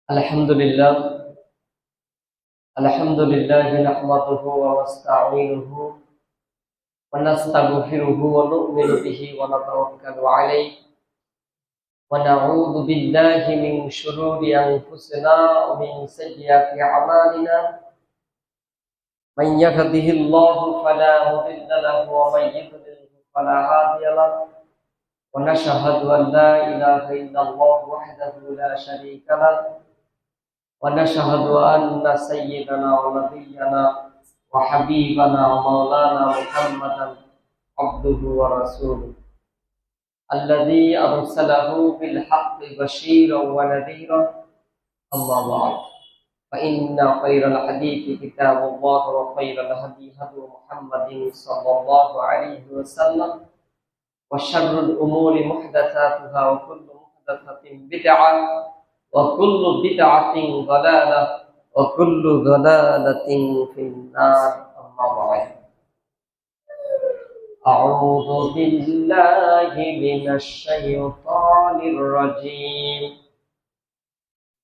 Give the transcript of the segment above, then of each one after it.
আলহামদুলিল্লাহ আলহামদুলিল্লাহ নাহমাদুহু ওয়া নাস্তাঈনুহু ওয়া নাস্তাগফিরুহু ওয়া নু'মিনু বিহি ওয়া নাতাওয়াক্কালু আলাইহি ওয়া নাউযু বিল্লাহি মিন শুরুরি আনফুসিনা ওয়া মিন সাইয়্যাতি আমালিনা মান ইয়াহদিহিল্লাহু ফালা মুদিল্লা লাহু ওয়া মান ইউদ্লিলহু ফালা হাদিয়া লাহু ওয়া নাশহাদু আন লা ইলাহা ইল্লাল্লাহু ওয়াহদাহু লা শারীকা লাহু ونشهد أن سيدنا ونبينا وحبيبنا ومولانا محمدا عبده ورسوله الذي أرسله بالحق بشيرا ونذيرا أما بعد فإن خير الحديث كتاب الله وخير الهدي هدي محمد صلى الله عليه وسلم وشر الأمور محدثاتها وكل محدثة بدعة وكل بدعة ضلالة وكل ضلالة في النار أما بعد أعوذ بالله من الشيطان الرجيم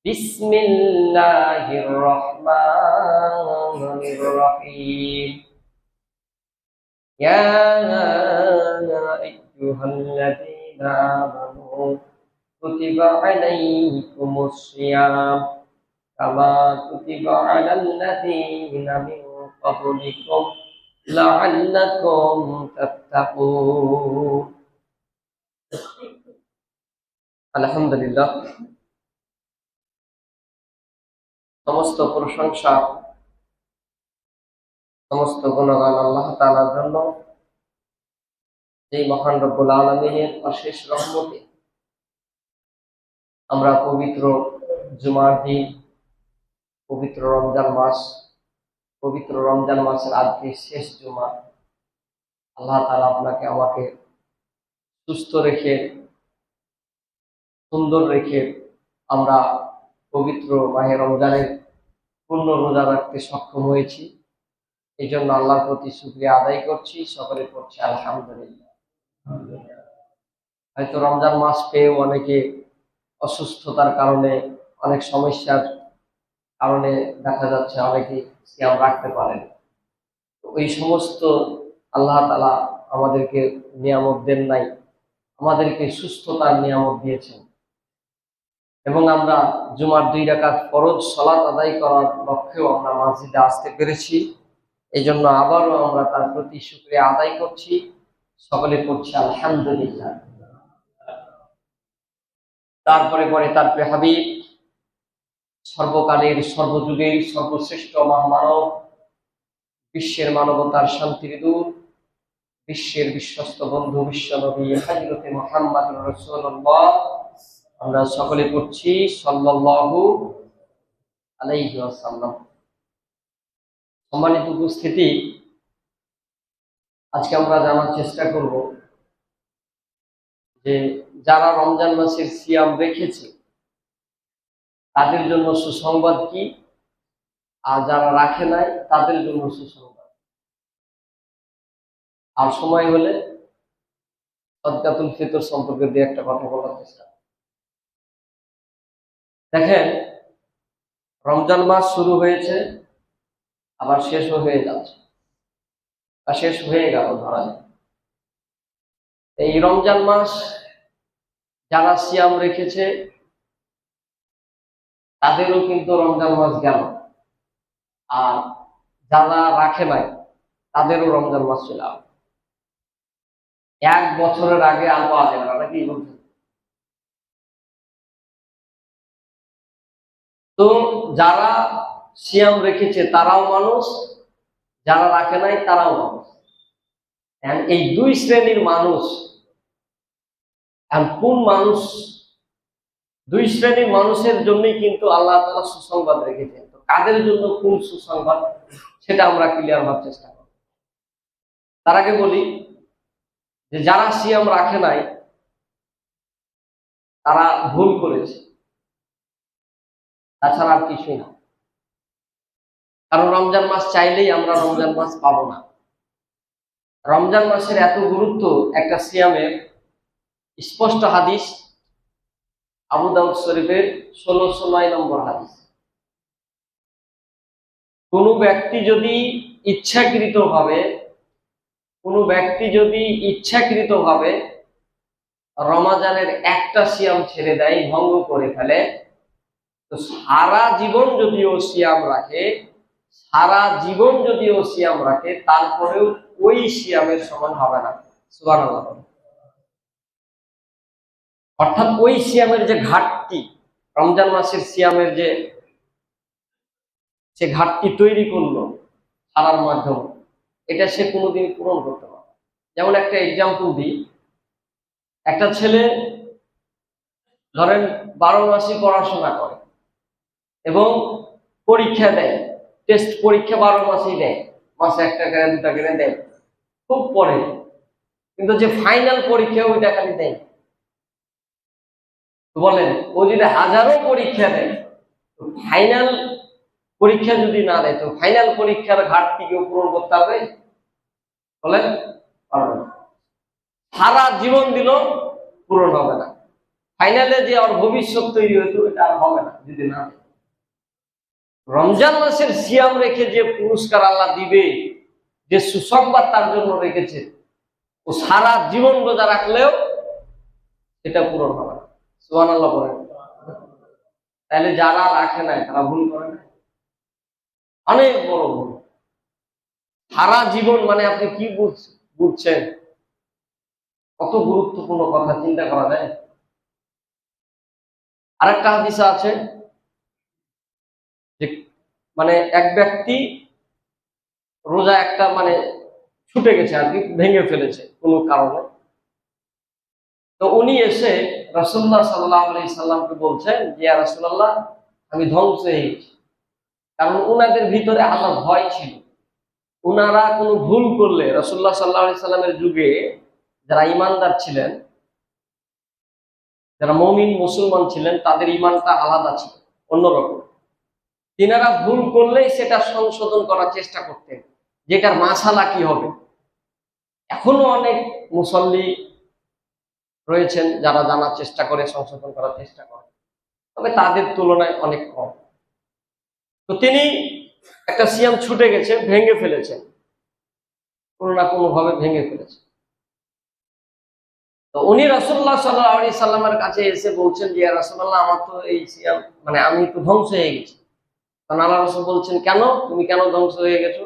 بسم الله الرحمن الرحيم يا أيها الذين آمنوا كتب عليكم الصيام كما كتب على الذين من قبلكم لعلكم تتقون الحمد لله সমস্ত প্রশংসা সমস্ত গুণগান আল্লাহ তাআলার জন্য, যেই মহান রব্বুল আলামিনের অশেষ রহমতে আমরা পবিত্র জুমার দিন, পবিত্র রমজান মাসের আজকে শেষ জুমা। আল্লাহ তাআলা আপনাকে আমাকে সুস্থ রেখে, সুন্দর রেখে আমরা পবিত্র মাহে রমজানের পূর্ণ রোজা রাখতে সক্ষম হয়েছি। এই জন্য আল্লাহর প্রতি শুকরিয়া আদায় করছি, সকলে করছি আলহামদুলিল্লাহ। হয়তো রমজান মাস পেয়েও অনেকে অসুস্থতার কারণে, অনেক সমস্যার কারণে দেখা যাচ্ছে অনেকে সিয়াম রাখতে পারেন। ওই সমস্ত আল্লাহ তাআলা আমাদেরকে নিয়ামত দেন নাই, আমাদেরকে সুস্থতার নিয়ামত দিয়েছেন এবং আমরা জুমার 2 রাকাত ফরজ সালাত আদায় করার লক্ষ্যেও আমরা মসজিদে আসতে পেরেছি। এই জন্য আবারও আমরা তার প্রতি শুকরিয়া আদায় করছি, সকলে করছি আলহামদুলিল্লাহ। তারপরে তার প্রিয় হাবিব, সর্বকালের সর্বযুগের সর্বশ্রেষ্ঠ মহামানব, বিশ্বের মানবতার শান্তির দূত, বিশ্বের বিশ্বস্ত বন্ধু বিশ্বনবী হযরত মুহাম্মদ রাসূলুল্লাহ, আমরা সকলে পড়ছি সাল্লাল্লাহু আলাইহি ওয়াসাল্লাম। সম্মানিত উপস্থিতি, আজকে আমরা জানার চেষ্টা করব যে যারা রমজান মাসের সিয়াম রেখেছে তাদের জন্য সুসংবাদ কি, আর যারা রাখে নাই তাদের জন্য সুসংবাদ। আর সময় হলে সদকাতুল ফিতর সম্পর্কে দিয়ে একটা কথা বলার চেষ্টা। দেখেন, রমজান মাস শুরু হয়েছে, আবার শেষও হয়ে যাচ্ছে, বা শেষ হয়ে গেল ধরা যায়। এই রমজান মাস যারা সিয়াম রেখেছে তাদেরও কিন্তু রমজান মাস গেল, আর যারা রাখে নাই তাদেরও রমজান মাস চলে আসবে। 1 বছরের আগে আর পাওয়া যাবে না, নাকি বলছেন? তো যারা সিয়াম রেখেছে তারাও মানুষ, যারা রাখে নাই তারাও মানুষ। এই 2 শ্রেণীর মানুষ, কোন মানুষ? 2 শ্রেণীর মানুষের জন্যই কিন্তু আল্লাহ তাআলা সুসংবাদ রেখেছেন। তো কাদের জন্য কোন সুসংবাদ, সেটা আমরা ক্লিয়ার হওয়ার চেষ্টা করব। তার আগে বলি যে যারা সিয়াম রাখে নাই তারা ভুল করেছে, তাছাড়া আর কিছুই না। কারণ রমজান মাস চাইলেই আমরা রমজান মাস পাবো না। রমজান মাসের এত গুরুত্ব একটা সিয়ামের স্পষ্ট হাদিস আবু দাউদ শরীফের 1609 নম্বর হাদিস। কোনো ব্যক্তি যদি ইচ্ছাকৃতভাবে রমাজানের একটা সিয়াম ছেড়ে দেয়, ভঙ্গ করে ফেলে, তো সারা জীবন যদিও সিয়াম রাখে তারপরেও ওই সিয়ামের সমান হবে না। সুবহানাল্লাহ। অর্থাৎ ওই সিয়ামের যে ঘাটতি, রমজান মাসের সিয়ামের সে ঘাটতি তৈরি করলো ছাড়ার মাধ্যমে, এটা সে কোনোদিন পূরণ করতে পারবে। যেমন একটা এক্সাম্পল দিই, একটা ছেলে ধরেন 12 মাসই পড়াশোনা করে এবং পরীক্ষা দেয়, টেস্ট পরীক্ষা 12 মাসেই দেয়, মাসে একটা করে দুটা করে দেয়, খুব পড়ে, কিন্তু যে ফাইনাল পরীক্ষা ওইটা খালি দেয়। বলেন, ও যদি হাজারো পরীক্ষা দেয়, ফাইনাল পরীক্ষা যদি না দেয়, তো ফাইনাল পরীক্ষার ঘাটতি কেউ পূরণ করতে হবে? বলেন, পারবে না। সারা জীবন দিল, পূরণ হবে না। ফাইনালে যে ওর ভবিষ্যৎ তৈরি হতো, এটা আর হবে না যদি না দেয়। রমজান মাসের সিয়াম রেখে যে পুরস্কার আল্লাহ দিবে, যে সুসংবাদ তার জন্য রেখেছে, ও সারা জীবন রোজা রাখলেও এটা পূরণ হবে না। সুবহানাল্লাহ বলেন। তাহলে যারা রাখে নাই তারা ভুল করে না, অনেক বড় ভুল। সারা জীবন মানে আপনি কি বুঝছেন? কত গুরুত্বপূর্ণ কথা, চিন্তা করা যায়। আরেকটা হাদিস আছে যে মানে এক ব্যক্তি রোজা একটা মানে ছুটে গেছে আর কি, ভেঙে ফেলেছে কোনো কারণে। তো উনি এসে রাসূলুল্লাহ সাল্লাল্লাহু আলাইহি সাল্লামকে বলছেন যে ইয়া রাসূলুল্লাহ, আমি ধ্বংস হয়ে গেছি। কারণ উনাদের ভিতরে আল্লাহর ভয় ছিল। উনারা কোনো ভুল করলে, রাসূলুল্লাহ সাল্লাল্লাহু আলাইহি সাল্লামের যুগে যারা ঈমানদার ছিলেন, যারা মুমিন মুসলমান ছিলেন, তাদের ঈমানটা আলাদা ছিল, অন্যরকম। তিনারা ভুল করলেই সেটা সংশোধন করার চেষ্টা করতেন, যেটার মাসালা কি হবে। এখনো অনেক মুসল্লি রয়েছেন যারা জানার চেষ্টা করে, সংশোধন করার চেষ্টা করে, তবে তাদের তুলনায় অনেক কম। তো তিনি একটা সিয়াম ছুটে গেছে, ভেঙে ফেলেছেন, কোনো না কোনো ভাবে ভেঙে ফেলেছে। তো উনি রাসূলুল্লাহ সাল্লাল্লাহু আলাইহি সাল্লামের কাছে এসে বলছেন যে ইয়া রাসূলুল্লাহ, আমার তো এই সিয়াম মানে আমি তো ধ্বংস হয়ে গেছি। তখন আল্লাহ রাসূল বলছেন, কেন, তুমি কেন ধ্বংস হয়ে গেছো?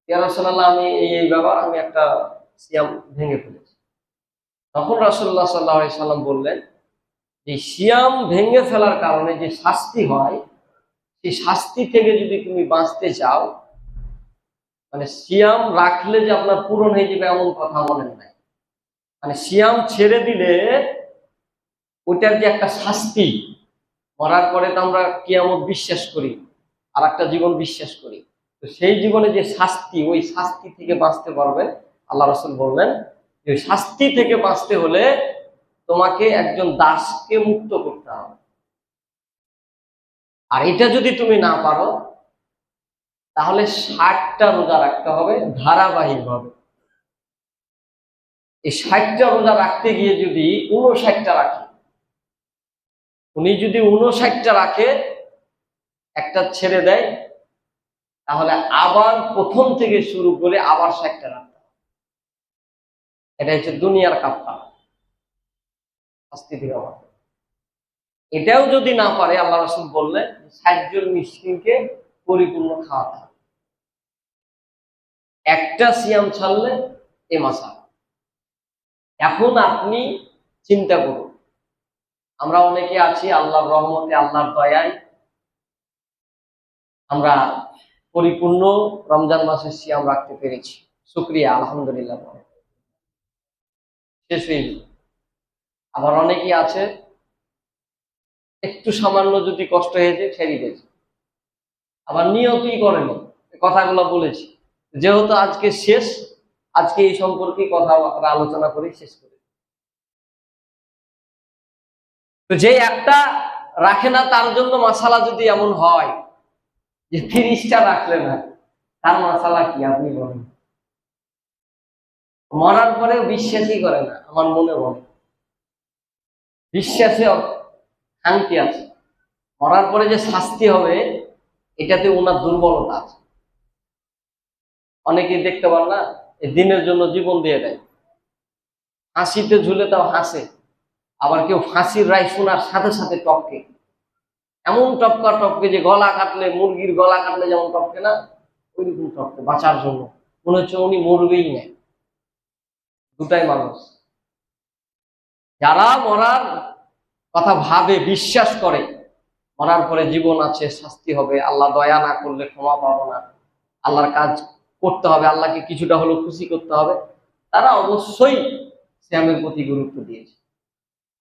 ইয়া রাসূলুল্লাহ, আমি এই ব্যাপার, আমি একটা সিয়াম ভেঙে ফেলেছি। তখন রাসূলুল্লাহ সাল্লাল্লাহু আলাইহি সাল্লাম বললেন যে সিয়াম ভেঙে ফেলার কারণে যে শাস্তি হয়, সেই শাস্তি থেকে যদি তুমি বাঁচতে চাও, মানে সিয়াম রাখলে যে আপনার পূরণ হয়ে যাবে এমন কথা বলেন নাই। মানে সিয়াম ছেড়ে দিলে ওইটার যে একটা শাস্তি, মরার পরে তো আমরা কিয়ামত বিশ্বাস করি, আর একটা জীবন বিশ্বাস করি, তো সেই জীবনে যে শাস্তি, ওই শাস্তি থেকে বাঁচতে পারবেন। আল্লাহ রাসূল বললেন যে শাস্তি থেকে বাঁচতে হলে তোমাকে একজন দাসকে মুক্ত করতে হবে, আর এটা যদি তুমি না পারো তাহলে 60টা রোজা রাখতে হবে ধারাবাহিকভাবে। এই 60টা রোজা রাখতে গিয়ে যদি 59টা রাখে, উনি যদি 59টা রাখে, একটা ছেড়ে দেয়, তাহলে আবার প্রথম থেকে শুরু করে আবার 60টা রাখতে হবে। এটা হচ্ছে দুনিয়ার কাফারা, শাস্তি থেকে বাঁচা। এটাও যদি না পারে, আল্লাহ রাসূল বললেন 60 জন মিসকিনকে পরিপূর্ণ খাওয়াতে হবে। একটা সিয়াম ছাড়লে এ মাসা। এখন আপনি চিন্তা করুন, আমরা অনেকে আছি আল্লাহর রহমতে, আল্লাহর দয়ায় আমরা পরিপূর্ণ রমজান মাসের সিয়াম রাখতে পেরেছি, শুকরিয়া, আলহামদুলিল্লাহ। শেষ হয়ে গেল। আবার অনেকেই আছে একটু সামান্য যদি কষ্ট হয়েছে ছেড়ে দিয়েছে, আবার নিয়তই করেনি। কথাগুলো বলেছি, যেহেতু আজকে শেষ, আজকে এই সম্পর্কে কথাবার্তা আলোচনা করে শেষ করি। তো যে একটা রাখে না, তার জন্য মাসালা যদি এমন হয় যে 30টা রাখলে না, তার মাসালা কি আপনি বলেন? মরার পরেও বিশ্বাসই করে না, আমার মনে বলে বিশ্বাসে শান্তি আছে, মরার পরে যে শাস্তি হবে এটাতে ওনার দুর্বলতা আছে। অনেকেই দেখতে পান না, এই দিনের জন্য জীবন দিয়ে দেয়, হাসিতে ঝুলে তাও হাসে, আবার কেউ ফাঁসির রায় শোনার সাথে সাথে টপকে, এমন টপকা টপকে যে গলা কাটলে, মুরগির গলা কাটলে যেমন টপকে না, ওইরকম টপকে বাঁচার জন্য, মনে হচ্ছে উনি মরবেই না। দুটাই মানুষ, যারা মরার কথা ভাবে, বিশ্বাস করে মরার পরে জীবন আছে, শাস্তি হবে, আল্লাহ দয়া না করলে ক্ষমা পাবো না, আল্লাহর কাজ করতে হবে, আল্লাহকে কিছুটা হলেও খুশি করতে হবে, তারা অবশ্যই সিয়ামের প্রতি গুরুত্ব দিয়েছে।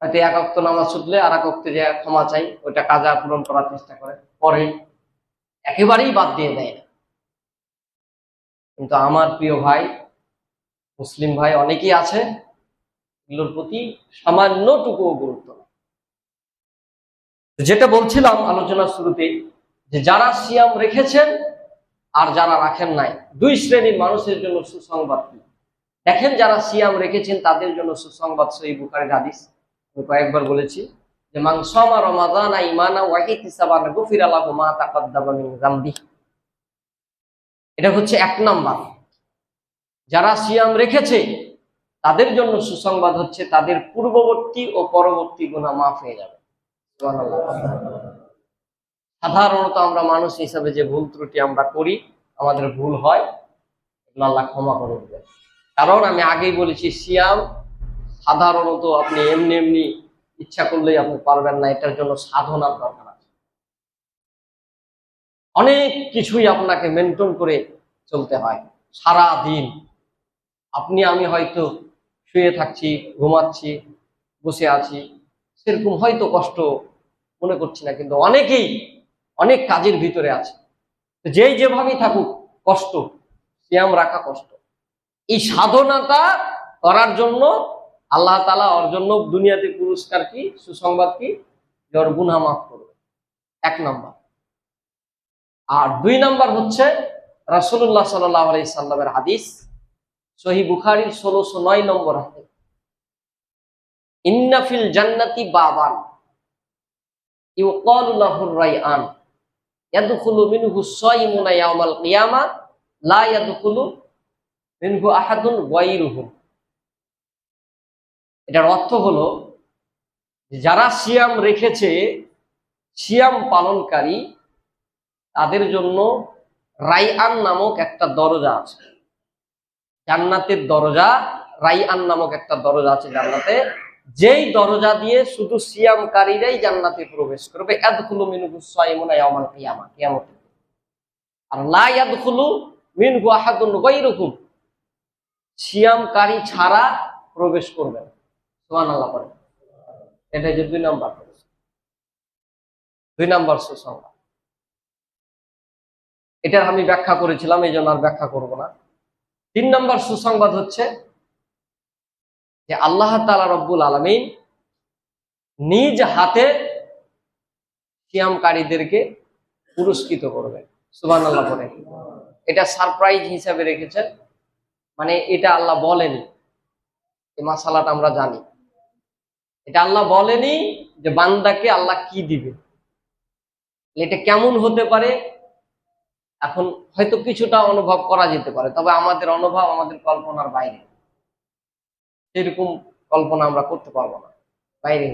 হয়তো এক ওয়াক্ত নামাজ ছুটলে আর এক ওয়াক্তে যে ক্ষমা চাই, ওইটা কাজা পূরণ করার চেষ্টা করে, পরে একেবারেই বাদ দিয়ে দেয় না। কিন্তু আমার প্রিয় ভাই, মুসলিম ভাই অনেকেই আছে এগুলোর প্রতি সামান্যটুকুও গুরুত্ব নেই। যেটা বলছিলাম আলোচনার শুরুতে, যে যারা সিয়াম রেখেছেন আর যারা রাখেন নাই, দুই শ্রেণীর মানুষের জন্য সুসংবাদ কি দেখেন। যারা সিয়াম রেখেছেন তাদের জন্য সুসংবাদ, সহিহ বুখারীর হাদিস, আমি কয়েকবার বলেছি যে মান সামা রমাদানা ঈমানান ওয়া ইহতিসাবান গুফিরা লাহু মা তাকাদ্দামা মিন যামবিহি। এটা হচ্ছে এক নাম্বার, যারা সিয়াম রেখেছে তাদের জন্য সুসংবাদ হচ্ছে তাদের পূর্ববর্তী ও পরবর্তী গুনাহ মাফ হয়ে যাবে। সুবহানাল্লাহ। সাধারণত আমরা মানুষ হিসাবে যে ভুল ত্রুটি আমরা করি, আমাদের ভুল হয়, এগুলো আল্লাহ ক্ষমা করে দেবেন। কারণ আমি আগেই বলেছি, সিয়াম সাধারণত আপনি এমনি এমনি ইচ্ছা করলেই আপনি পারবেন না, এটার জন্য সাধনার দরকার আছে। অনেক কিছুই আপনাকে মেনটেন করে চলতে হয় সারা দিন। আমি হয়তো শুয়ে থাকছি, ঘুমাচ্ছি, বসে আছি, সেরকম হয়তো কষ্ট মনে করছি না, কিন্তু অনেকেই অনেক কাজের ভিতরে আছে, যেই যেভাবেই থাকুক কষ্ট, সিয়াম রাখা কষ্ট। এই সাধনাটা করার জন্য আল্লাহ তাআলা ওর জন্য দুনিয়াতে পুরস্কার কি, সুসংবাদ কি, যে ওর গুনাহ মাফ করবে, এক নাম্বার। আর দুই নাম্বার হচ্ছে রাসূলুল্লাহ সাল্লাল্লাহু আলাইহি সাল্লামের হাদিস, সহিহ বুখারীর 1609 নম্বর হাদিস, ইন্না ফিল জান্নাতি বাবান ইউকালু লাহুর রায়আন ইয়াদখুলু মিনহু সাইমুনা ইয়াওমাল কিয়ামা লা ইয়াদখুলু মিনহু আহাদুন গায়রুহু। এটার অর্থ হলো যারা সিয়াম রেখেছে, সিয়াম পালনকারী, তাদের জন্য রায়আন নামক একটা দরজা আছে, জান্নাতের দরজা। রায়আন নামক একটা দরজা আছে জান্নাতে, যেই দরজা দিয়ে শুধু সিয়ামকারীরাই জান্নাতে প্রবেশ করবে। ইয়াদখুলু মিনহু সাইমুনা ইয়াওমাল কিয়ামা, কিয়ামতে। আর লা ইয়াদখুলু মিনহু আহাদুন গায়রুহুম, সিয়ামকারী ছাড়া প্রবেশ করবে না। সুবহানাল্লাহ পড়ে। এটা যে দুই নাম্বার সুসংবাদ। এটা আমি ব্যাখ্যা করেছিলাম, এই জন্য আর ব্যাখ্যা করব না। 3 নম্বর সুসংবাদ হচ্ছে যে আল্লাহ তাআলা রব্বুল আলামিন নিজ হাতে সিয়ামকারীদেরকে পুরস্কৃত করবেন। সুবহানাল্লাহ পড়ে। এটা সারপ্রাইজ হিসাবে রেখেছেন, মানে এটা আল্লাহ বলেনি, এই মাসালাটা আমরা জানি, এটা আল্লাহ বলেনি যে বান্দাকে আল্লাহ কি দিবে, এটা কেমন হতে পারে এখন হয়তো কিছুটা অনুভব করা যেতে পারে, তবে আমাদের অনুভব আমাদের কল্পনার বাইরে, সেরকম কল্পনা আমরা করতে পারবো না, বাইরে।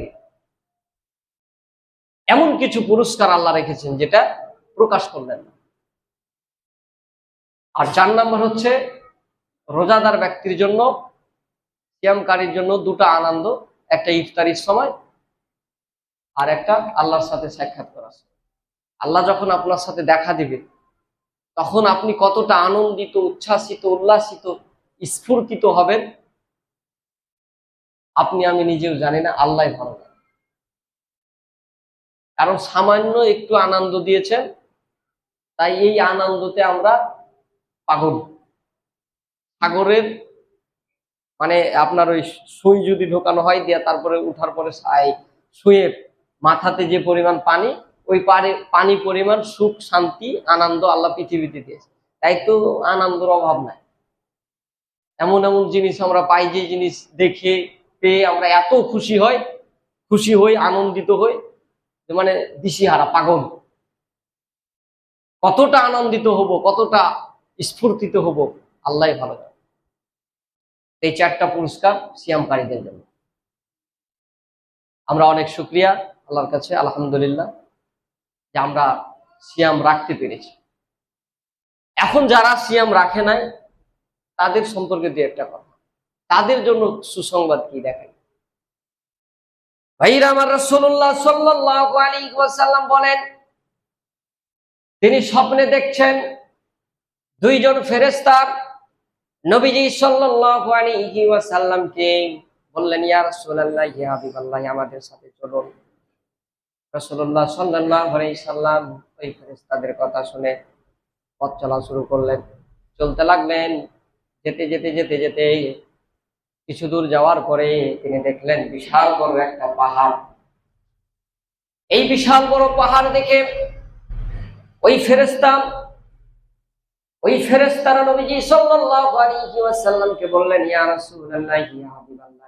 এমন কিছু পুরস্কার আল্লাহ রেখেছেন যেটা প্রকাশ করলেন না। আর 4 নম্বর হচ্ছে রোজাদার ব্যক্তির জন্য, সিয়ামকারীর জন্য দুটো আনন্দ, একটা ইফতারির সময় আর একটা আল্লাহর সাথে সাক্ষাৎ করার সময়। আল্লাহ যখন আপনার সাথে দেখা দিবে তখন আপনি কতটা আনন্দিত, উচ্ছ্বাসিত, উল্লাসিত, স্ফূর্তিত হবেন আমি নিজেও জানি না, আল্লাহ ভালো জানে। কারণ সামান্য একটু আনন্দ দিয়েছেন, তাই এই আনন্দতে আমরা পাগল। সাগরের মানে আপনার ওই সুই যদি ঢোকানো হয় দিয়া তারপরে উঠার পরে সুইয়ের মাথাতে যে পরিমাণ পানি, ওই পানি পরিমাণ সুখ, শান্তি, আনন্দ আল্লাহ পৃথিবীতে দিয়েছে। তাই তো আনন্দের অভাব নাই। এমন এমন জিনিস আমরা পাই, যে জিনিস দেখে পেয়ে আমরা এত খুশি হই, আনন্দিত হই, যে মানে দিশিহারা, পাগল। কতটা আনন্দিত হব, কতটা স্ফূর্তিত হব, আল্লাহ ভালো জানে। এই 4টা পুরস্কার সিয়ামকারীদের জন্য। আমরা অনেক শুকরিয়া আল্লাহর কাছে, আলহামদুলিল্লাহ, যে আমরা সিয়াম রাখতে পেরেছি। এখন যারা সিয়াম রাখে নাই তাদের সম্পর্কে দু একটা কথা, তাদের জন্য সুসংবাদ কি দেখাই। ভাইরা আমার, রাসূলুল্লাহ সাল্লাল্লাহু আলাইহি ওয়াসাল্লাম বলেন, তিনি স্বপ্নে দেখছেন 2 জন ফেরেশতা নবীজি সাল্লাল্লাহু আলাইহি ওয়াসাল্লামকে বললেন, ইয়া রাসূলুল্লাহ, ইয়া হাবিবাল্লাহ, আমাদের সাথে চলুন। রাসূলুল্লাহ সাল্লাল্লাহু আলাইহি সাল্লাম ওই ফেরেশতাদের কথা শুনে পথ চলা শুরু করলেন, চলতে লাগলেন। যেতে যেতে যেতে যেতে কিছু দূর যাওয়ার পরে তিনি দেখলেন বিশাল বড় একটা পাহাড়। এই বিশাল বড় পাহাড় দেখে ওই ফেরেশতারা নবীজি সাল্লাল্লাহু আলাইহি ওয়াসাল্লামকে বললেন, ইয়া রাসূলুল্লাহ, ইয়া হাবিবাল্লাহ,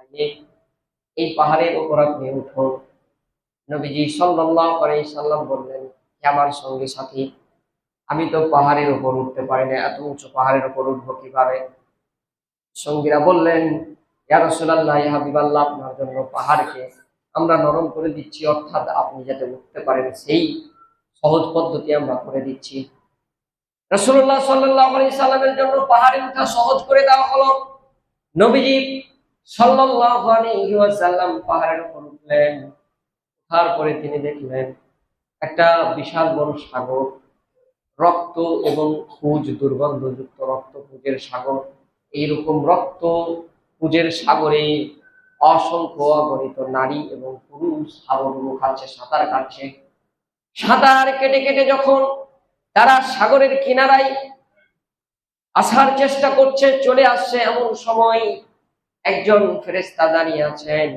এই পাহাড়ের উপর আপনি উঠুন। নবীজি সাল্লাল্লাহু আলাইহি সাল্লাম বললেন, হে আমার সঙ্গী সাথী, আমি তো পাহাড়ের উপর উঠতে পারি না, এত উঁচু পাহাড়ের উপর উঠবো কিভাবে? সঙ্গীরা বললেন, ইয়া রাসূলুল্লাহ, ইয়া হাবিবাল্লাহ, আপনার জন্য পাহাড়কে আমরা নরম করে দিচ্ছি, অর্থাৎ আপনি যাতে উঠতে পারেন সেই সহজ পদ্ধতি আমরা করে দিচ্ছি। রাসূলুল্লাহ সাল্লাল্লাহু আলাইহি সাল্লামের জন্য পাহাড়ে ওঠা সহজ করে দেওয়া হলো। নবীজি সাল্লাল্লাহু আলাইহি ওয়াসাল্লাম পাহাড়ের উপর উঠলেন। তারপরে তিনি দেখলেন একটা বিশাল বড় সাগর, রক্ত এবং পুজ, দুর্গন্ধযুক্ত রক্ত পুজের সাগর। এইরকম রক্ত পুজের সাগরে অসংখ্য অগণিত নারী এবং পুরুষ হাবুডুবু খাচ্ছে, সাঁতার কাটছে। সাঁতার কেটে কেটে যখন তারা সাগরের কিনারায় আসার চেষ্টা করছে, চলে আসছে, এমন সময় একজন ফেরেশতা দাঁড়িয়ে আছেন,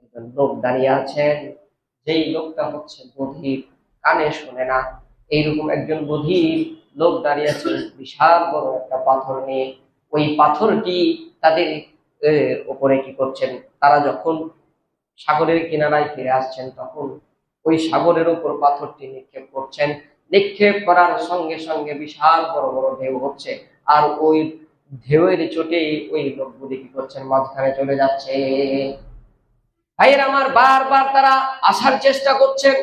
একজন লোক দাঁড়িয়ে আছেন, যেই লোকটা হচ্ছে বধির, কানে শোনে না। এইরকম একজন বধির লোক দাঁড়িয়ে আছেন বিশাল বড় একটা পাথর নিয়ে। ওই পাথরটি তাদের উপরে কি করছেন, তারা যখন সাগরের কিনারায় ফিরে আসছেন তখন ওই সাগরের উপর পাথরটি নিক্ষেপ করছেন। নিক্ষেপ করার সঙ্গে সঙ্গে বিশাল বড় বড় ঢেউ হচ্ছে, আর ওই ঢেউয়ের চোটে ওই লোকগুলি কি করছেন, মাঝখানে চলে যাচ্ছে। ভাইয়ের আমার, বারবার তারা আসার চেষ্টা করছেন,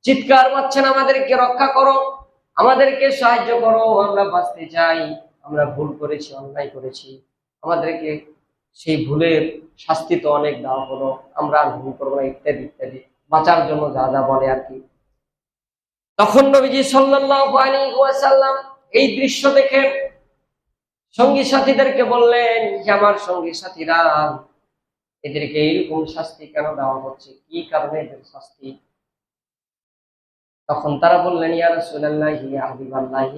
চিৎকার মারছেন, আমাদেরকে রক্ষা করো, আমাদেরকে সাহায্য করো, আমরা বাঁচতে চাই, আমরা ভুল করেছি, অন্যায় করেছি, আমাদেরকে সেই ভুলের শাস্তি তো অনেক দেওয়া হলো, আমরা আর ভুল করবো না, ইত্যাদি ইত্যাদি, বাঁচার জন্য যা যা বলে আর কি। তখন নবীজি সাল্লাল্লাহু আলাইহি ওয়াসাল্লাম এই দৃশ্য দেখে সঙ্গী সাথীদেরকে বললেন, যে আমার সঙ্গী সাথীরা, এদেরকে এইরকম শাস্তি কেন দেওয়া হচ্ছে, কি কারণে এদের শাস্তি? তখন তারা বললেন, ইয়া রাসূলুল্লাহ, ইয়া হাবিবাল্লাহ,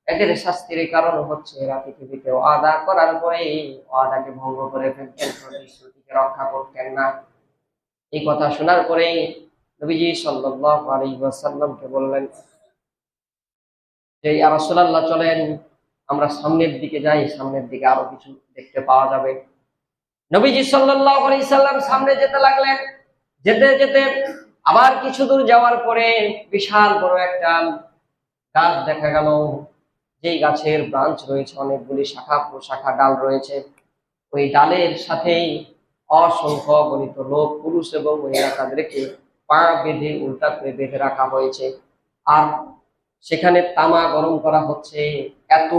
এদের শাস্তির কারণ হচ্ছে এরা পৃথিবীতে ওয়াদা করার পরে ওয়াদাকে ভঙ্গ করে ফেলতেন, প্রতিশ্রুতিকে রক্ষা করতেন না। এই কথা শোনার পরে নবীজি সাল্লাল্লাহু আলাইহি ওয়াসাল্লামকে বললেন যে, ইয়া রাসূলুল্লাহ, চলেন আমরা সামনের দিকে যাই, সামনের দিকে আরো কিছু দেখতে পাওয়া যাবে। নবীজি সাল্লাল্লাহু আলাইহি সাল্লাম সামনে যেতে লাগলেন। যেতে যেতে আবার কিছু দূর যাওয়ার পরে বিশাল বড় একটা গাছ দেখা গেল, যেই গাছের ব্রাঞ্চ রয়েছে, অনেকগুলি শাখা প্রশাখা ডাল রয়েছে। ওই ডালের সাথেই অসংখ্য গণিত লোক, পুরুষ এবং মহিলা, তাদেরকে পা বেঁধে, উল্টা করে বেঁধে রাখা হয়েছে। আর সেখানে তামা গরম করা হচ্ছে, এত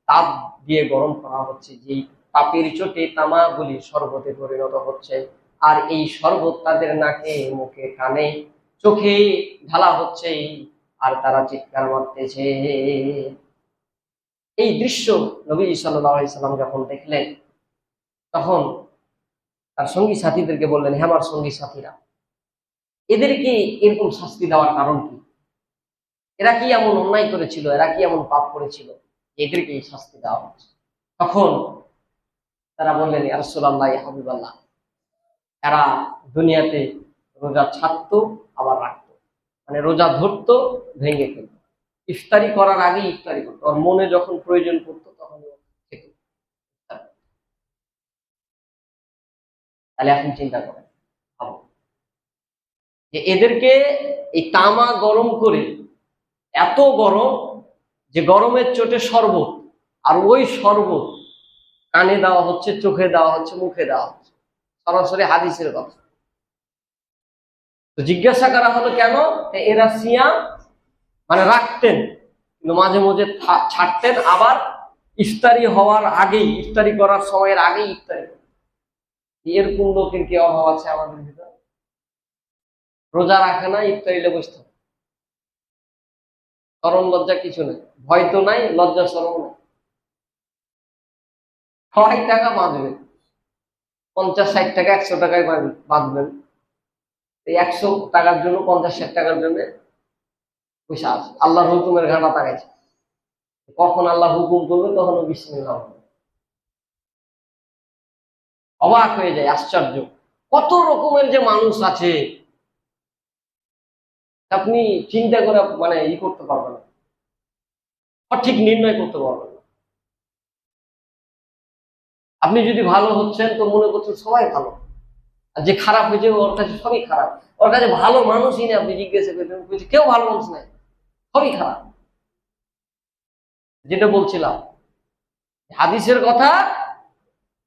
তাপ দিয়ে গরম করা হচ্ছে যে তাপের চোটে তামাগুলি শরবতে পরিণত হচ্ছে। আর এই শরবত তাদের নাকে, মুখে, কানে, চোখে ঢালা হচ্ছে, আর তারা চিৎকার মারতেছে। এই দৃশ্য নবী সাল্লাল্লাহু আলাইহি সাল্লাম যখন দেখলেন, তখন তার সঙ্গী সাথীদেরকে বললেন, হে আমার সঙ্গী সাথীরা, এদেরকে এরকম শাস্তি দেওয়ার কারণ কি? এরা কি এমন অন্যায় করেছিল, এরা কি এমন পাপ করেছিল এদেরকে এই শাস্তি দেওয়া হচ্ছে? তখন তারা বললেন, ইয়া রাসূলুল্লাহ, ইয়া হাবিবাল্লাহ, এরা দুনিয়াতে রোজা ছাড়তো আবার রাখতো, মানে রোজা ধরতো, ভেঙে ফেলতো, ইফতারি করার আগে ইফতারি করতো, আর মনে যখন প্রয়োজন পড়তো তখন খেত। তাহলে এখন চিন্তা করেন, ভাবো, যে এদেরকে এই তামা গরম করে, এত গরম যে গরমের চোটে শরবত, আর ওই শরবত কানে দেওয়া হচ্ছে, চোখে দেওয়া হচ্ছে, মুখে দেওয়া হচ্ছে, সরাসরি হাদিসের কথা। তো জিজ্ঞাসা করা হলো কেন? এরা সিয়াম মানে রাখতেন, কিন্তু মাঝে মাঝে ছাড়তেন, আবার ইফতারি হওয়ার আগেই, ইফতারি করার সময়ের আগেই ইফতারি। এরকম লোকের কি অভাব আছে আমাদের ভিতরে? রোজা রাখে না, ইফতারিলে বসতে, শরম লজ্জা কিছু নেই, ভয় তো নাই, লজ্জা শরম নাই। কয় টাকা বাঁধবে? 50-60 টাকা, 100 টাকায় বাঁধবেন। এই 100 টাকার জন্য, 50-60 টাকার জন্য পয়সা আছে। আল্লাহর হুকুমের ঘাটা তাকাইছে, কখন আল্লাহ হুকুম করবে তখন বিসমিল্লাহ হবে। অবাক হয়ে যায়, আশ্চর্য, কত রকমের যে মানুষ আছে আপনি চিন্তা করে মানে করতে পারবেন না, সঠিক নির্ণয় করতে পারবেন না। আপনি যদি ভালো হচ্ছেন তো মনে করছেন সবাই ভালো, আর যে খারাপ হয়েছে ওর কাছে সবই খারাপ। ওর কাছে ভালো মানুষই নেই, আপনি জিজ্ঞাসা করতেন কেউ ভালো মানুষ নাই, সবই খারাপ। যেটা বলছিলাম হাদিসের কথা,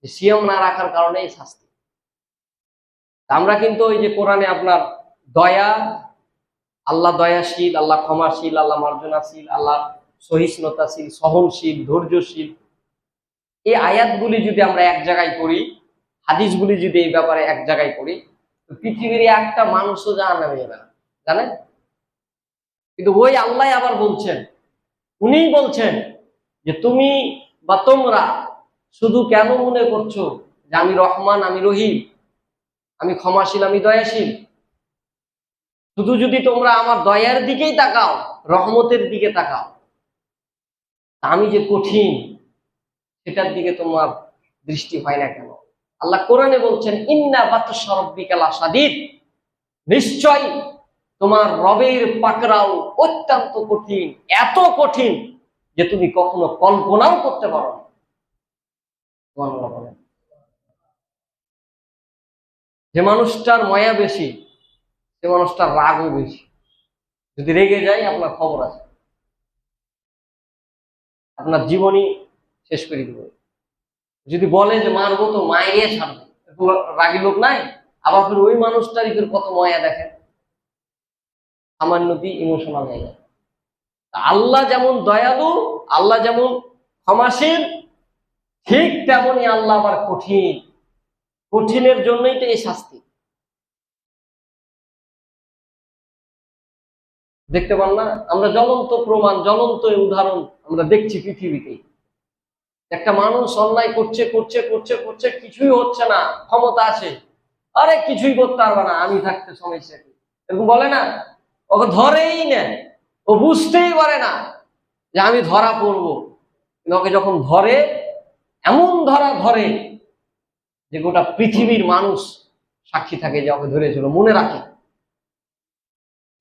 সিয়াম না রাখার কারণে এই শাস্তি। আমরা কিন্তু ওই যে কোরআনে আপনার দয়া, আল্লাহ দয়াশীল, আল্লাহ ক্ষমাশীল, আল্লাহ মার্জনাশীল, আল্লাহ সহিষ্ণুতাশীল, সহনশীল, ধৈর্যশীল, এই আয়াতগুলি যদি আমরা এক জায়গায় করি, হাদিসগুলি যদি এই ব্যাপারে এক জায়গায় করি, তো পৃথিবীর একটা মানুষও জাহান্নামে যাবে না, জানেন? কিন্তু ওই আল্লাহ আবার বলছেন, উনিই বলছেন যে তুমি বা তোমরা শুধু কেন মনে করছো যে আমি রহমান, আমি রহিম, আমি ক্ষমাশীল, আমি দয়াশীল? শুধু যদি তোমরা আমার দয়ার দিকেই তাকাও, রহমতের দিকে তাকাও, আমি যে কঠিন সেটার দিকে তোমার দৃষ্টি হয় না কেন? আল্লাহ কোরআনে বলছেন ইন্না বাতশা রাব্বিকা লাশাদীদ, নিশ্চয় তোমার রবের পাকড়াও অত্যন্ত কঠিন, এত কঠিন যে তুমি কখনো কল্পনাও করতে পারো না। সুবহানাল্লাহ বলেন। যে মানুষটার মায়া বেশি, সে মানুষটার রাগও বেশি। যদি রেগে যায় আপনার খবর আছে, আপনার জীবনই শেষ করে দিবে। যদি বলে যে মারবো তো মায়ের ছাড়বে, রাগী লোক নাই। আবার ফির ওই মানুষটারই ফির কত মায়া দেখেন, সামান্য ইমোশনাল হয়ে যায়। আল্লাহ যেমন দয়ালু, আল্লাহ যেমন ক্ষমাশীল, ঠিক তেমনই আল্লাহ আবার কঠিন। কঠিনের জন্যই তো এই শাস্তি। দেখতে পান না? আমরা জ্বলন্ত প্রমাণ, জ্বলন্ত উদাহরণ আমরা দেখছি পৃথিবীতে। একটা মানুষ অন্যায় করছে করছে করছে করছে, কিছুই হচ্ছে না, ক্ষমতা আছে, আরে কিছুই করতে পারবে না, আমি থাকতে সমস্যা কি, এরকম বলে না? ওকে ধরেই নেয়, ও বুঝতেই পারে না যে আমি ধরা পড়বো। ওকে যখন ধরে, এমন ধরা ধরে যে গোটা পৃথিবীর মানুষ সাক্ষী থাকে যে ওকে ধরেছিল, মনে রাখে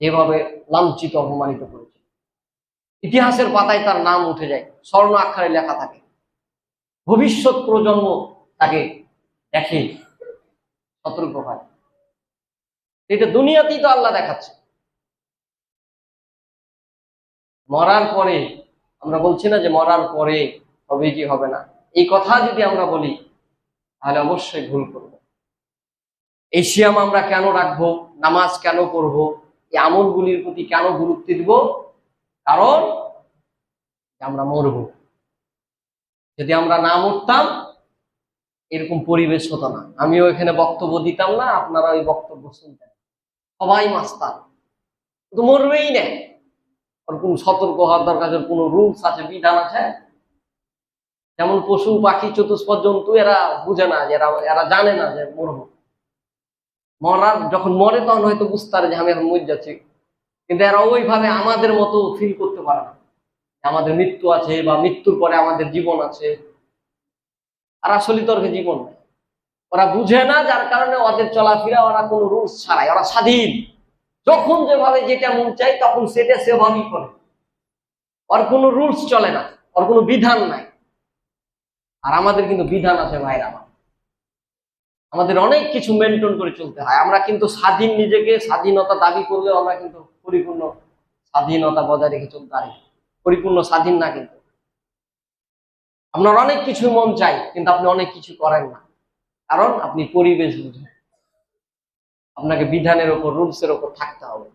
এভাবে লাঞ্ছিত, অপমানিত করেছে। ইতিহাসের পাতায় তার নাম উঠে যায়, স্বর্ণ আক্ষরে লেখা থাকে, ভবিষ্যৎ প্রজন্ম তাকে দেখে, সতর্ক হয়। এটা দুনিয়াতেই তো আল্লাহ দেখাচ্ছে। মরার পরে আমরা বলছি না যে মরার পরে হবে কি হবে না, এই কথা যদি আমরা বলি তাহলে অবশ্যই ভুল করব। এই সিয়াম আমরা কেন রাখবো, নামাজ কেন পড়বো, এই আমলগুলির প্রতি কেন গুরুত্ব দিব? কারণ আমরা মরবো। যদি আমরা না মরতাম এরকম পরিবেশ হতো না, আমিও এখানে বক্তব্য দিতাম না, আপনারা ওই বক্তব্য শুনতেন, সবাই মাস্তান, কিন্তু মরবেই না। ওর কোন সতর্ক হওয়ার দরকার, কোন রুলস আছে, বিধান আছে? যেমন পশু পাখি চতুষ্পদ জন্তু, এরা বুঝে না, এরা জানে না যে মরবো। মরার যখন মরে তখন হয়তো বুঝতে পারে যে আমি এখন মরে যাচ্ছি, কিন্তু এরা ওইভাবে আমাদের মতো ফিল করতে পারে না আমাদের মৃত্যু আছে বা মৃত্যুর পরে আমাদের জীবন আছে। আর আসলে তর্কে জীবন নেই, ওরা বুঝে না, যার কারণে ওদের চলাফেরা ওরা কোনো রুলস ছাড়াই, ওরা স্বাধীন, যখন যেভাবে যেটা মন চাই তখন সেটা সেভাবেই করে, ওর কোনো রুলস চলে না, ওর কোনো বিধান নাই। আর আমাদের কিন্তু বিধান আছে ভাইরা, আমাদের অনেক কিছু মেনটেন করে চলতে হয়। আমরা কিন্তু স্বাধীন, নিজেকে স্বাধীনতা দাবি করলেও আমরা কিন্তু পরিপূর্ণ স্বাধীনতা বজায় রেখে চলতে পারি, পরিপূর্ণ স্বাধীন না। কিন্তু আপনার অনেক কিছু মন চাই, কিন্তু আপনি অনেক কিছু করেন না, কারণ আপনি পরিবেশ বুঝেন। আপনাকে বিধানের ওপর, রুলস এর ওপর থাকতে হবে।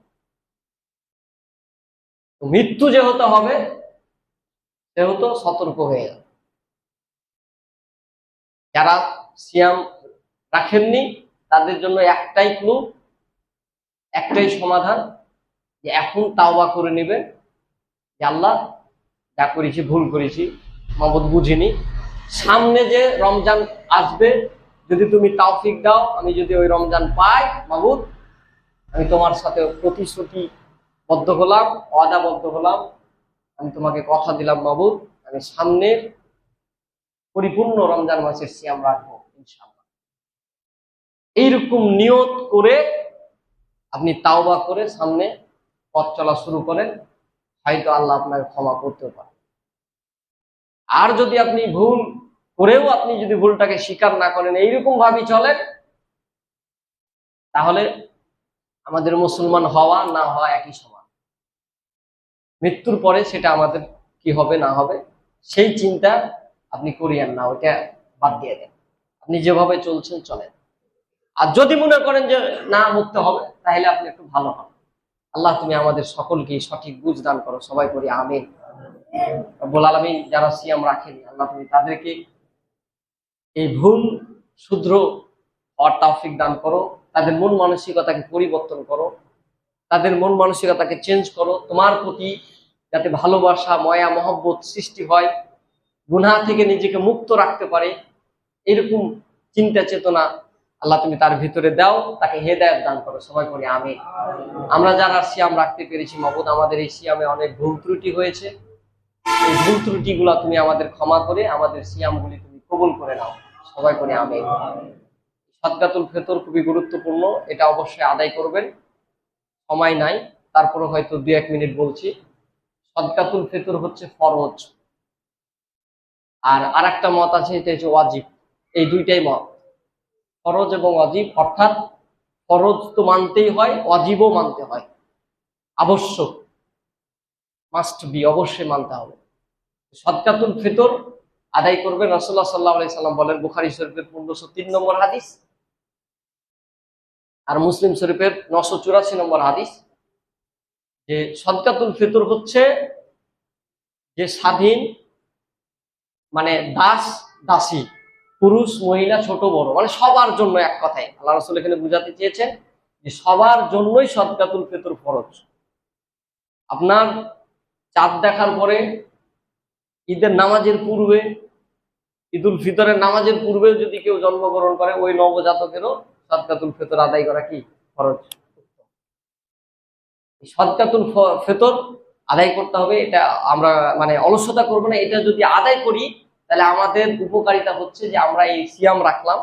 মৃত্যু যেহেতু হবে সেহেতু সতর্ক হয়ে যাবে। যারা সিয়াম রাখেননি তাদের জন্য একটাই ক্লু, একটাই সমাধান, যে এখন তাওবা করে নেবেন যে আল্লাহ, যা করেছি ভুল করেছি, মাবুদ বুঝিনি, সামনে যে রমজান আসবে যদি তুমি তৌফিক দাও, আমি যদি ওই রমজান পাই মাবুদ, আমি তোমার সাথে প্রতিশ্রুতিবদ্ধ হলাম, ওয়াদাবদ্ধ হলাম, আমি তোমাকে কথা দিলাম মাবুদ, আমি সামনের পরিপূর্ণ রমজান মাসের সিয়াম রাখবো ইনশাআল্লাহ। এইরকম নিয়ত করে আপনি তাওবা করে সামনে পথ চলা শুরু করেন, হয়তো আল্লাহ আপনাকে ক্ষমা করতে পারে। আর যদি আপনি ভুল করেও আপনি যদি ভুলটাকে স্বীকার না করেন, এইরকম ভাবে চলেন, তাহলে আমাদের মুসলমান হওয়া না হওয়া একই সমান। মৃত্যুর পরে সেটা আমাদের কি হবে না হবে সেই চিন্তা আপনি করিয়েন না, ওইটা বাদ দিয়ে দেন, আপনি যেভাবে চলছেন চলেন। আর যদি মনে করেন যে না মুক্ত হবে, তাহলে আপনি একটু ভালো হন। আল্লাহ তুমি আমাদের সকলকে সঠিক বুঝ দান করো, সবাই করি আমিন। রব্বুল আলামিন যারা সিয়াম রাখেনি, আল্লাহ তুমি তাদেরকে এই ভুল শুধরো হওয়ার তৌফিক দান করো, তাদের মন মানসিকতাকে পরিবর্তন করো, তাদের মন মানসিকতাকে চেঞ্জ করো, তোমার প্রতি যাতে ভালোবাসা, ময়া, মহব্বত সৃষ্টি হয়, গুনাহ থেকে নিজেকে মুক্ত রাখতে পারে, এরকম চিন্তা চেতনা আল্লাহ তুমি তার ভিতরে দাও, তাকে হেদায়েত দান করো, সবাই করি আমিন। আমরা যারা সিয়াম রাখতে পেরেছি মাবুদ, আমাদের এই সিয়ামে অনেক ভুল ত্রুটি হয়েছে, এই ভুল ত্রুটিগুলো তুমি আমাদের ক্ষমা করে আমাদের সিয়ামগুলি তুমি কবুল করে নাও, সবাই করি আমিন। সাদকাতুল ফিতর খুবই গুরুত্বপূর্ণ, এটা অবশ্যই আদায় করবেন। সময় নাই, তারপরে হয়তো 2-1 মিনিট বলছি। সাদকাতুল ফিতর হচ্ছে ফরজ, আর আরেকটা মত আছে এটা হচ্ছে ওয়াজিব। এই দুইটাই মত, ফরজ এবং ওয়াজিব, অর্থাৎ ফরজ তো মানতেই হয়, ওয়াজিবও মানতে হয়, আবশ্যক, মাস্ট বি, অবশ্যই মানতে হবে। সাদকাতুল ফিতর আদায় করবেন। রাসূলুল্লাহ সাল্লাল্লাহু আলাইহি সাল্লাম বলেন, বুখারী শরীফের 1503 নম্বর হাদিস আর মুসলিম শরীফের 984 নম্বর হাদিস, যে সাদকাতুল ফিতর হচ্ছে যে স্বাধীন, মানে দাস দাসী, পুরুষ মহিলা ছোট বড়, মানে সবার জন্য, এক কথায় আল্লাহ রাসূল এখানে বুঝাতে চেয়েছেন যে সবার জন্যই সাদকাতুল ফিতর ফরজ। আপনার চাঁদ দেখার পরে, ঈদের নামাজের পূর্বে, ঈদুল ফিতরের নামাজের পূর্বে যদি কেউ জন্মগ্রহণ করে, ওই নবজাতকেরও সাদকাতুল ফিতর আদায় করা কি ফরজ। সাদকাতুল ফিতর আদায় করতে হবে, এটা আমরা মানে অলসতা করবো না। এটা যদি আদায় করি তাহলে আমাদের উপকারিতা হচ্ছে যে আমরা এই সিয়াম রাখলাম,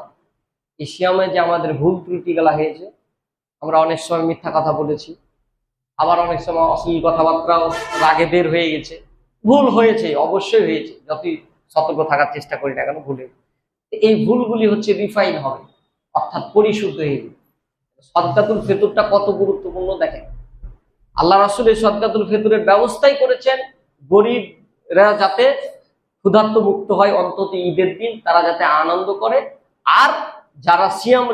এই সিয়ামে যে আমাদের ভুল ত্রুটি গুলা হয়েছে, আমরা অনেক সময় মিথ্যা কথা বলেছি, আবার অনেক সময় অশ্লীল কথাবার্তাও রাগে বের হয়ে গেছে, ভুল হয়েছে, অবশ্যই হয়েছে, যতই সতর্ক থাকার চেষ্টা করি না কেন ভুলে, এই ভুলগুলি হচ্ছে রিফাইন হবে, অর্থাৎ পরিশুদ্ধ হয়ে যাবে। সাদকাতুল ফিতরটা কত গুরুত্বপূর্ণ দেখেন, আল্লাহ রাসূল এই সাদকাতুল ফিতরের ব্যবস্থাই করেছেন গরিবরা যাতে ক্ষুধার্ত মুক্ত হয়, অন্তত ঈদের দিন তারা যাতে আনন্দ করে, আর যারা সিয়াম